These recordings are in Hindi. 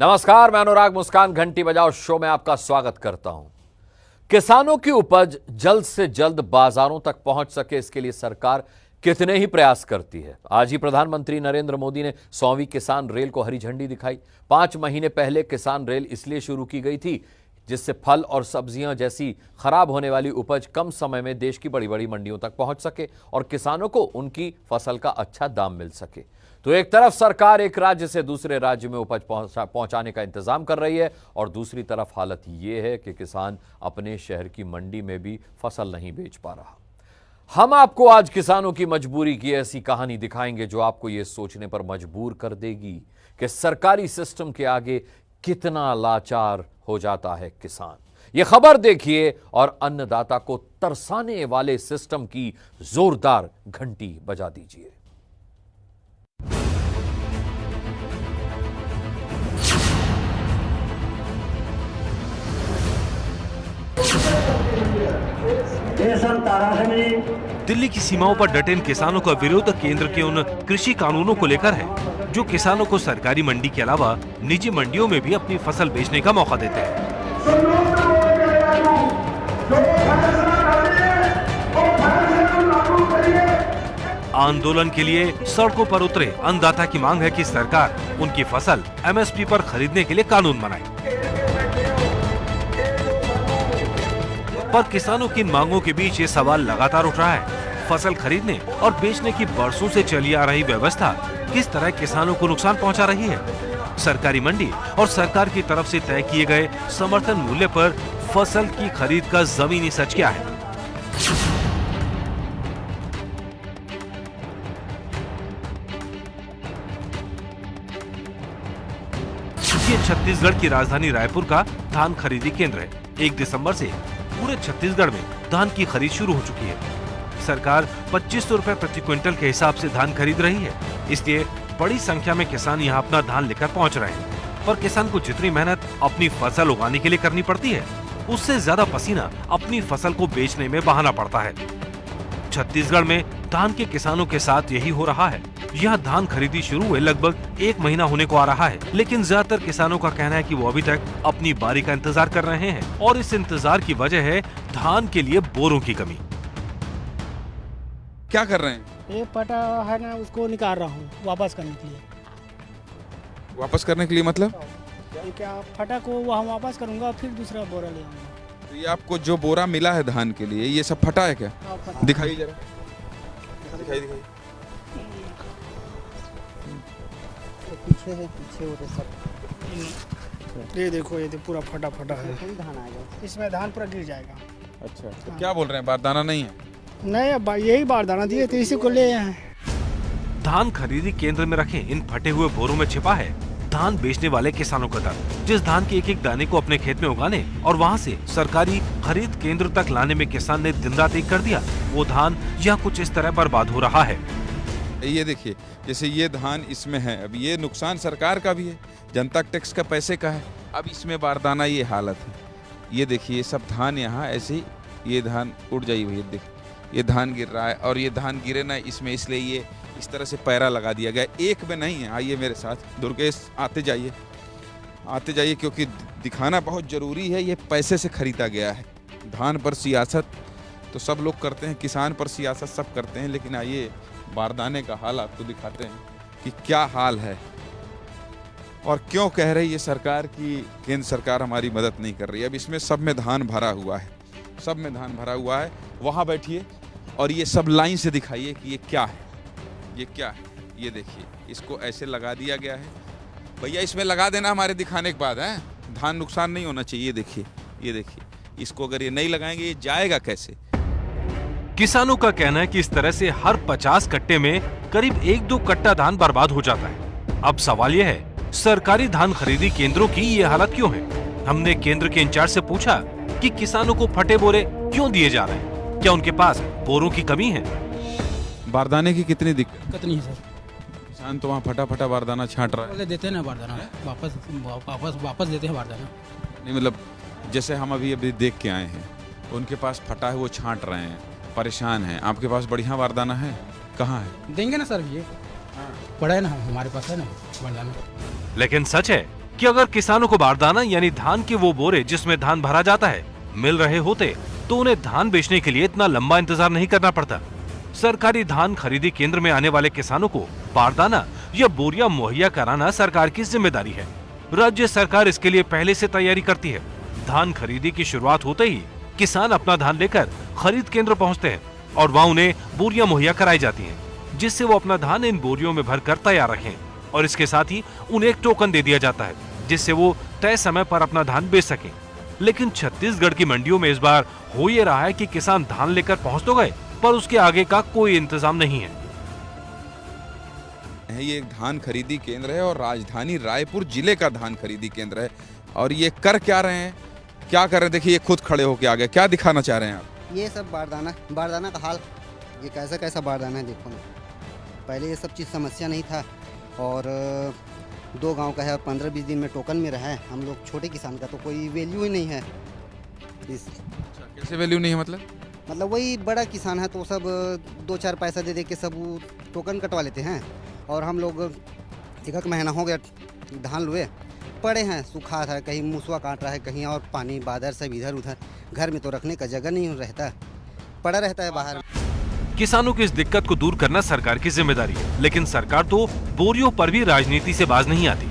नमस्कार, मैं अनुराग मुस्कान घंटी बजाओ शो में आपका स्वागत करता हूं। किसानों की उपज जल्द से जल्द बाजारों तक पहुंच सके, इसके लिए सरकार कितने ही प्रयास करती है। आज ही प्रधानमंत्री नरेंद्र मोदी ने 100वीं किसान रेल को हरी झंडी दिखाई। 5 महीने पहले किसान रेल इसलिए शुरू की गई थी जिससे फल और सब्जियां जैसी खराब होने वाली उपज कम समय में देश की बड़ी बड़ी मंडियों तक पहुंच सके और किसानों को उनकी फसल का अच्छा दाम मिल सके। तो एक तरफ सरकार एक राज्य से दूसरे राज्य में उपज पहुंचाने का इंतजाम कर रही है और दूसरी तरफ हालत यह है कि किसान अपने शहर की मंडी में भी फसल नहीं बेच पा रहा। हम आपको आज किसानों की मजबूरी की ऐसी कहानी दिखाएंगे जो आपको यह सोचने पर मजबूर कर देगी कि सरकारी सिस्टम के आगे कितना लाचार हो जाता है किसान। यह खबर देखिए और अन्नदाता को तरसाने वाले सिस्टम की जोरदार घंटी बजा दीजिए। दिल्ली की सीमाओं पर डटे इन किसानों का विरोध केंद्र के उन कृषि कानूनों को लेकर है जो किसानों को सरकारी मंडी के अलावा निजी मंडियों में भी अपनी फसल बेचने का मौका देते हैं। आंदोलन के लिए सड़कों पर उतरे अन्नदाता की मांग है कि सरकार उनकी फसल एमएसपी पर खरीदने के लिए कानून बनाए। पर किसानों की इन मांगों के बीच ये सवाल लगातार उठ रहा है, फसल खरीदने और बेचने की बरसों से चली आ रही व्यवस्था किस तरह किसानों को नुकसान पहुंचा रही है। सरकारी मंडी और सरकार की तरफ से तय किए गए समर्थन मूल्य पर फसल की खरीद का जमीनी सच क्या है। ये छत्तीसगढ़ की राजधानी रायपुर का धान खरीदी केंद्र है। 1 दिसंबर से पूरे छत्तीसगढ़ में धान की खरीद शुरू हो चुकी है। सरकार 2500 रुपए प्रति क्विंटल के हिसाब से धान खरीद रही है, इसलिए बड़ी संख्या में किसान यहाँ अपना धान लेकर पहुँच रहे हैं। पर किसान को जितनी मेहनत अपनी फसल उगाने के लिए करनी पड़ती है, उससे ज्यादा पसीना अपनी फसल को बेचने में बहाना पड़ता है। छत्तीसगढ़ में धान के किसानों के साथ यही हो रहा है। यह धान खरीदी शुरू हुए लगभग 1 महीना होने को आ रहा है, लेकिन ज्यादातर किसानों का कहना है कि वो अभी तक अपनी बारी का इंतजार कर रहे हैं और इस इंतजार की वजह है धान के लिए बोरों की कमी। क्या कर रहे हैं? ये पटा है ना, उसको निकाल रहा हूँ वापस करने के लिए। वापस करने के लिए मतलब? ये क्या फटा को वहाँ वापस करूँगा, फिर दूसरा बोरा ले आऊँगा। तो ये आपको जो बोरा मिला है धान के लिए, ये सब फटा है क्या? दिखाइए जरा, दिखाइए। पीछे है, पीछे वो सब। ये देखो, ये पूरा फटा है। धान आएगा, इसमें धान पूरा गिर जाएगा। अच्छा, तो क्या बोल रहे हैं, बारदाना नहीं है? नहीं, अब यही बारदाना दिए तो इसी को ले आए। धान खरीदी केंद्र में रखे इन फटे हुए बोरों में छिपा है धान बेचने वाले किसानों का दर्द। जिस धान के एक दाने को अपने खेत में उगाने और वहां से सरकारी खरीद केंद्र तक लाने में किसान ने दिन रात एक कर दिया, वो धान यहाँ कुछ इस तरह बर्बाद हो रहा है। ये देखिए, जैसे ये धान इसमें है, अब ये नुकसान सरकार का भी है, जनता टैक्स का पैसे का है। अब इसमें बारदाना ये हालत है। ये देखिए, ये सब धान यहाँ ऐसे ही, ये धान उड़ जाइए भैया, देखिए ये धान गिर रहा है और ये धान गिरे ना इसमें, इसलिए ये इस तरह से पैरा लगा दिया गया। एक में नहीं है, आइए मेरे साथ दुर्गेश, आते जाइए क्योंकि दिखाना बहुत ज़रूरी है। ये पैसे से खरीदा गया है। धान पर सियासत तो सब लोग करते हैं, किसान पर सियासत सब करते हैं, लेकिन आइए बारदाने का हाल आपको दिखाते हैं कि क्या हाल है और क्यों कह रही है सरकार कि केंद्र सरकार हमारी मदद नहीं कर रही है। अब इसमें सब में धान भरा हुआ है, सब में धान भरा हुआ है। वहाँ बैठिए और ये सब लाइन से दिखाइए कि ये क्या है, ये क्या है। ये देखिए, इसको ऐसे लगा दिया गया है। भैया इसमें लगा देना हमारे दिखाने के बाद, है धान नुकसान नहीं होना चाहिए। ये देखिए, इसको अगर ये नहीं लगाएंगे ये जाएगा कैसे। किसानों का कहना है कि इस तरह से हर 50 कट्टे में करीब 1-2 कट्टा धान बर्बाद हो जाता है। अब सवाल यह है, सरकारी धान खरीदी केंद्रों की ये हालत क्यों है। हमने केंद्र के इंचार्ज से पूछा कि किसानों को फटे बोरे क्यों दिए जा रहे हैं, क्या उनके पास बोरों की कमी है। बारदाने की कितनी दिक्कत? कितनी है सर? किसान तो वहाँ फटा बारदाना छांट रहा है। देते हैं ना बारदाना, वापस देते हैं बारदाना। नहीं मतलब जैसे हम अभी देख के आए हैं, उनके पास फटा है, वो छांट रहे हैं, परेशान हैं। आपके पास बढ़िया बारदाना है? कहाँ है? देंगे ना सर, ये पड़ा है ना, हमारे पास है ना बारदाना। लेकिन सच है कि अगर किसानों को बारदाना यानी धान के वो बोरे जिसमें धान भरा जाता है मिल रहे होते तो उन्हें धान बेचने के लिए इतना लंबा इंतजार नहीं करना पड़ता। सरकारी धान खरीदी केंद्र में आने वाले किसानों को बारदाना या बोरियां मुहैया कराना सरकार की जिम्मेदारी है। राज्य सरकार इसके लिए पहले से तैयारी करती है। धान खरीदी की शुरुआत होते ही किसान अपना धान लेकर खरीद केंद्र पहुंचते हैं और वहां उन्हें बोरियां मुहैया कराई जाती हैं, जिससे वो अपना धान इन बोरियों में भरकर तैयार रखें। और इसके साथ ही उन्हें एक टोकन दे दिया जाता है जिससे वो तय समय पर अपना धान बेच सकें। लेकिन छत्तीसगढ़ की मंडियों में इस बार हो ये रहा है कि किसान धान लेकर पहुंच तो गए पर उसके आगे का कोई इंतजाम नहीं है। ये एक धान खरीदी केंद्र है और राजधानी रायपुर जिले का धान खरीदी केंद्र है। और ये कर क्या रहे हैं, क्या कर रहे हैं, देखिए ये खुद खड़े होके आ गए। क्या दिखाना चाह रहे हैं आप? ये सब बारदाना का हाल, ये कैसा कैसा बारदाना है देखो ना। पहले ये सब चीज़ समस्या नहीं था और 2 गांव का है और 15-20 दिन में टोकन में रहा है। हम लोग छोटे किसान का तो कोई वैल्यू ही नहीं है। कैसे वैल्यू नहीं है मतलब वही बड़ा किसान है तो सब 2-4 पैसा दे के सब टोकन कटवा लेते हैं। और हम लोग 1 महीना हो गया धान लुए पड़े हैं, सूखा था, कहीं मूसवा काट रहा है, कहीं और पानी बादर सब इधर उधर, घर में तो रखने का जगह नहीं रहता, पड़ा रहता है बाहर। किसानों की इस दिक्कत को दूर करना सरकार की जिम्मेदारी है, लेकिन सरकार तो बोरियों पर भी राजनीति से बाज नहीं आती।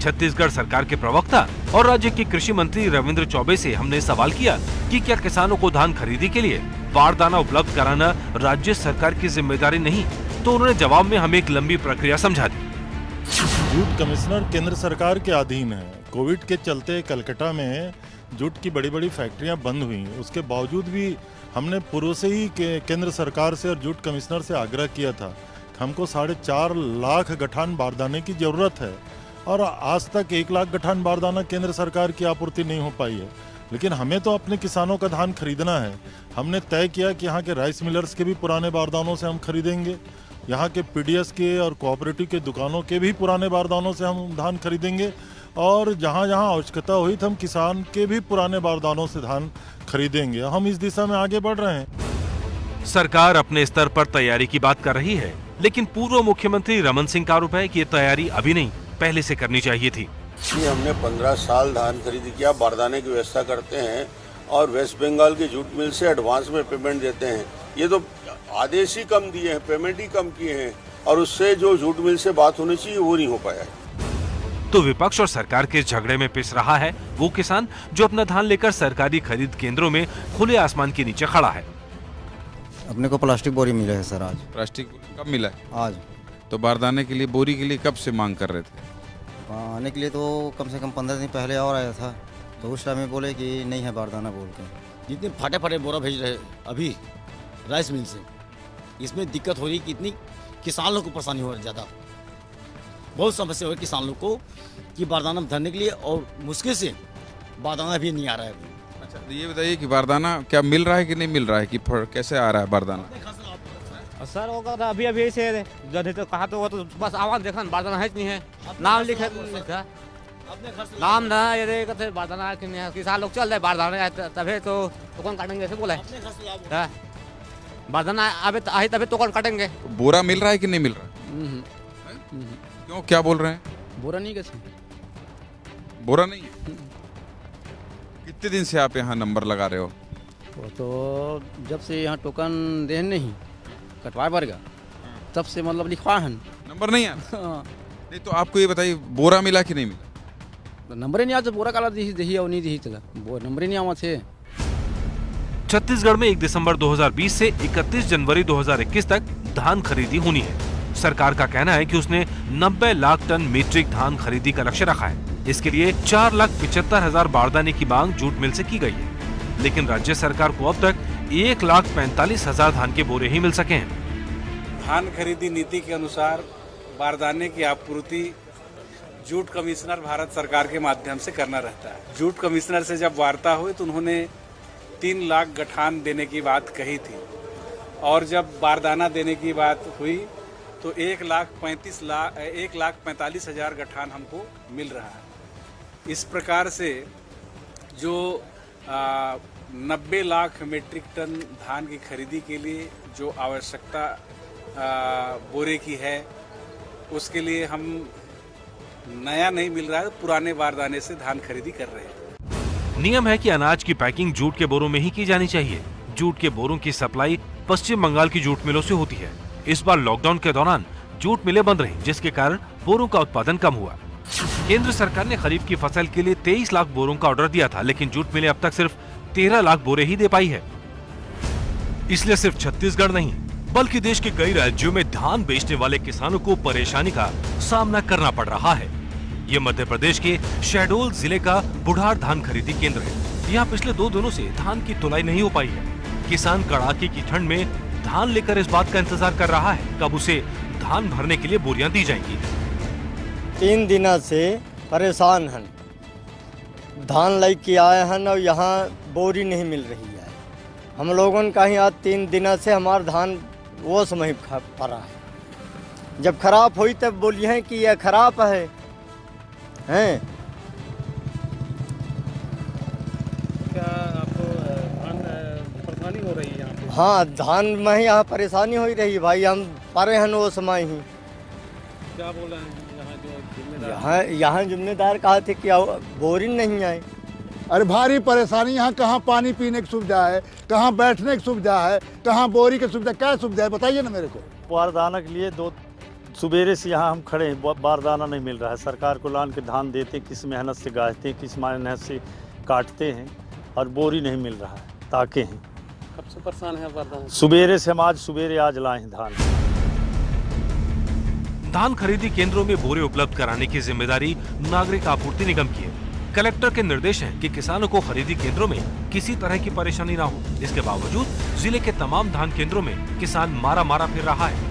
छत्तीसगढ़ सरकार के प्रवक्ता और राज्य के कृषि मंत्री रविंद्र चौबे से हमने सवाल किया कि क्या किसानों को धान खरीदी के लिए बारदाना उपलब्ध कराना राज्य सरकार की जिम्मेदारी नहीं, तो उन्होंने जवाब में हमें एक लंबी प्रक्रिया समझा दी। जूट कमिश्नर केंद्र सरकार के अधीन है। कोविड के चलते कलकत्ता में जूट की बड़ी बड़ी फैक्ट्रियां बंद हुई, उसके बावजूद भी हमने पूर्व से ही केंद्र सरकार से और जूट कमिश्नर से आग्रह किया था हमको 4.5 लाख गठान बारदाने की जरूरत है और आज तक 1 लाख गठान बारदाना केंद्र सरकार की आपूर्ति नहीं हो पाई है। लेकिन हमें तो अपने किसानों का धान खरीदना है। हमने तय किया कि यहाँ के राइस मिलर्स के भी पुराने बारदानों से हम खरीदेंगे, यहाँ के पीडीएस के और कोऑपरेटिव के दुकानों के भी पुराने बारदानों से हम धान खरीदेंगे और जहाँ जहाँ आवश्यकता हुई तो हम किसान के भी पुराने बारदानों से धान खरीदेंगे। हम इस दिशा में आगे बढ़ रहे हैं। सरकार अपने स्तर पर तैयारी की बात कर रही है, लेकिन पूर्व मुख्यमंत्री रमन सिंह का आरोप है कि ये तैयारी अभी नहीं, पहले से करनी चाहिए थी। हमने 15 साल धान खरीदी किया, बारदाने की व्यवस्था करते हैं और वेस्ट बंगाल की जूट मिल से एडवांस में पेमेंट देते हैं। ये तो आदेश ही कम दिए हैं, पेमेंट ही कम किए हैं और उससे जो जूट मिल से बात होनी चाहिए वो नहीं हो पाया। तो विपक्ष और सरकार के झगड़े में पिस रहा है वो किसान जो अपना धान लेकर सरकारी खरीद केंद्रों में खुले आसमान के नीचे खड़ा है। अपने को प्लास्टिक बोरी मिले है सर आज। प्लास्टिक कब मिला है? आज। तो बारदाने के लिए बोरी के लिए कब से मांग कर रहे थे? आने के लिए तो कम से कम 15 दिन पहले और आया था तो उस टाइम में बोले कि नहीं है बारदाना बोल के। जितने फटे फटे बोरा भेज रहे अभी राइस मिल से, इसमें दिक्कत हो रही कि इतनी किसान लोग को परेशानी हो रही, ज़्यादा बहुत समस्या हो रही किसान लोग को कि बारदाना भरने के लिए और मुश्किल से बारदाना भी नहीं आ रहा है अभी। अच्छा तो ये बताइए कि बारदाना क्या मिल रहा है कि नहीं मिल रहा है, कि कैसे आ रहा है बारदाना? सर वो कहता अभी अभी ऐसे जब तो कहा तो वो तो बस आवाज देखा बारदाना है कि नहीं है, नाम लिखे नाम ना ये कहते बारदाना है कि नहीं है। किसान लोग चल रहे बारदाना तभी तो कौन काटेंगे ऐसे बोले बारदाना अभी तभी तो कौन काटेंगे। बोरा मिल रहा है कि नहीं मिल रहा है? क्यों, क्या बोल रहे हैं? बोरा नहीं कैसे बोरा नहीं? कितने दिन से आप यहाँ नंबर लगा रहे हो? वो तो जब से यहाँ टोकन दे नहीं कटवाए पड़ेगा तब से मतलब लिखवा है नंबर नहीं आया। नहीं तो आपको ये बताइए बोरा मिला कि नहीं मिला? तो नंबर ही नहीं आता, बोरा काला दही और नहीं दही चला, वो नंबर ही नहीं आवा थे। छत्तीसगढ़ में 1 दिसंबर 2020 से 31 जनवरी 2021 तक धान खरीदी होनी है। सरकार का कहना है कि उसने 90 लाख टन मीट्रिक धान खरीदी का लक्ष्य रखा है। इसके लिए 4,75,000 बारदाने की मांग जूट मिल से की गई है, लेकिन राज्य सरकार को अब तक 1,45,000 धान के बोरे ही मिल सके हैं। धान खरीदी नीति के अनुसार बारदाने की आपूर्ति जूट कमिश्नर भारत सरकार के माध्यम से करना रहता है। जूट कमिश्नर से जब वार्ता हुई तो उन्होंने 3 लाख गठान देने की बात कही थी और जब बारदाना देने की बात हुई तो 1,45,000 गठान हमको मिल रहा है। इस प्रकार से जो 90 लाख मीट्रिक टन धान की खरीदी के लिए जो आवश्यकता बोरे की है उसके लिए हम नया नहीं मिल रहा है, पुराने बारदाने से धान खरीदी कर रहे हैं। नियम है कि अनाज की पैकिंग जूट के बोरों में ही की जानी चाहिए। जूट के बोरों की सप्लाई पश्चिम बंगाल की जूट मिलों से होती है। इस बार लॉकडाउन के दौरान जूट मिलें बंद रहीं, जिसके कारण बोरों का उत्पादन कम हुआ। केंद्र सरकार ने खरीफ की फसल के लिए 23 लाख बोरों का ऑर्डर दिया था, लेकिन जूट मिलें अब तक सिर्फ 13 लाख बोरे ही दे पाई है। इसलिए सिर्फ छत्तीसगढ़ नहीं बल्कि देश के कई राज्यों में धान बेचने वाले किसानों को परेशानी का सामना करना पड़ रहा है। ये मध्य प्रदेश के शहडोल जिले का बुढ़ार धान खरीदी केंद्र है। यहाँ पिछले 2 दिनों से धान की तुलाई नहीं हो पाई है। किसान कड़ाके की ठंड में धान लेकर इस बात का इंतजार कर रहा है कब उसे धान भरने के लिए बोरियां दी जाएंगी। 3 दिनों से परेशान हैं, धान लेके आए हैं और यहाँ बोरी नहीं मिल रही है। हम लोगों का यहाँ 3 दिनों से हमारा धान वो समय पड़ा है। जब खराब हुई तब बोलिए हैं कि यह खराब है, हैं? क्या आपको धान परेशानी हो रही है यहाँ पे? हाँ, धान में ही यहाँ परेशानी हो रही भाई। हम परे हैं वो समय ही। क्या बोल रहे हैं यहाँ जो जिम्मेदार? यहाँ जिम्मेदार कहा थे कि बोरी नहीं आए। अरे भारी परेशानी। यहाँ कहाँ पानी पीने की सुविधा है, कहाँ बैठने की सुविधा है, कहाँ बोरी की सुविधा, क्या सुविधा है बताइए ना मेरे को। बारदाना के लिए 2 सुबेरे से यहाँ हम खड़े हैं, बारदाना नहीं मिल रहा है। सरकार को लान के धान देते, किस मेहनत से गाजते हैं, किस मेहनत से काटते हैं और बोरी नहीं मिल रहा है, ताके हैं। कब से परेशान है बारदाना? सुबेरे से हम आज लाए हैं धान। धान खरीदी केंद्रों में बोरे उपलब्ध कराने की जिम्मेदारी नागरिक आपूर्ति निगम की है। कलेक्टर के निर्देश हैं कि किसानों को खरीदी केंद्रों में किसी तरह की परेशानी ना हो। इसके बावजूद जिले के तमाम धान केंद्रों में किसान मारा फिर रहा है।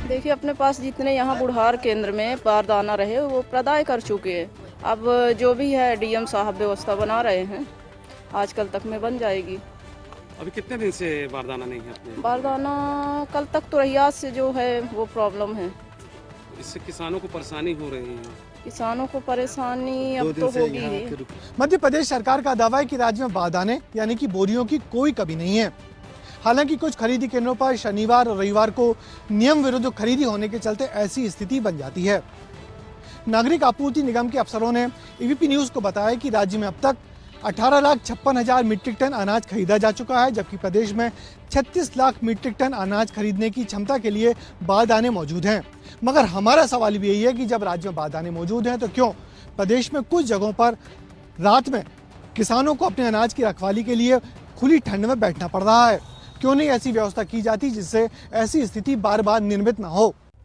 देखिए, अपने पास जितने यहाँ बुढ़ार केंद्र में बारदाना रहे वो प्रदाय कर चुके हैं। अब जो भी है डीएम साहब व्यवस्था बना रहे हैं, आजकल तक में बन जाएगी। अभी कितने दिन से बारदाना नहीं है अपने? बारदाना कल तक तो रहियात से जो है वो प्रॉब्लम है। इससे किसानों को परेशानी हो रही है। किसानों को परेशानी अब तो होगी ही। मध्य प्रदेश सरकार का दावा है कि राज्य में बारदाने यानी कि बोरियों की कोई कमी नहीं है। हालांकि कुछ खरीदी केंद्रों पर शनिवार और रविवार को नियम विरुद्ध खरीदी होने के चलते ऐसी स्थिति बन जाती है। नागरिक आपूर्ति निगम के अफसरों ने एबीपी न्यूज को बताया कि राज्य में अब तक 18,56,000 मीट्रिक टन अनाज खरीदा जा चुका है, जबकि प्रदेश में 36 लाख मीट्रिक टन अनाज खरीदने की क्षमता के लिए बारदाने मौजूद हैं। मगर हमारा सवाल भी यही है कि जब राज्य में बारदाने मौजूद हैं तो क्यों प्रदेश में कुछ जगहों पर रात में किसानों को अपने अनाज की रखवाली के लिए खुली ठंड में बैठना पड़ रहा है? क्यों नहीं ऐसी व्यवस्था की जाती जिससे ऐसी स्थिति बार बार निर्मित न हो?